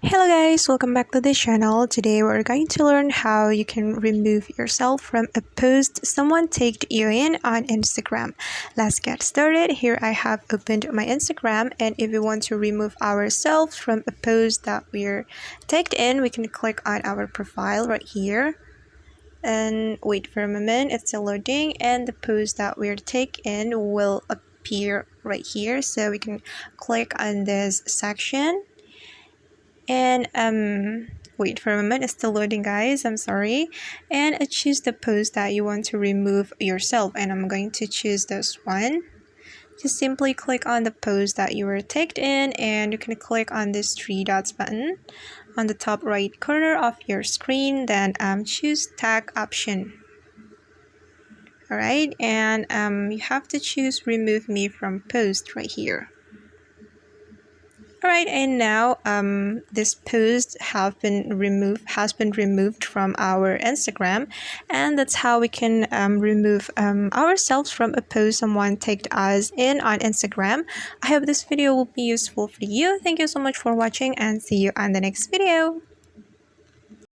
Hello guys, welcome back to the channel. Today we're going to learn how you can remove yourself from a post someone tagged you in on Instagram. Let's get started. Here I have opened my Instagram, and if we want to remove ourselves from a post that we're tagged in, we can click on our profile right here and wait for a moment. It's still loading and the post that we're tagged in will appear right here, so we can click on this section and wait for a moment. It's still loading, guys, I'm sorry. And choose the post that you want to remove yourself, and I'm going to choose this one. Just simply click on the post that you were tagged in, and you can click on this three dots button on the top right corner of your screen, then choose tag option. Alright, and you have to choose remove me from post right here. Alright, and now this post has been removed from our Instagram, and that's how we can remove ourselves from a post someone tagged us in on Instagram. I hope this video will be useful for you. Thank you so much for watching, and see you on the next video.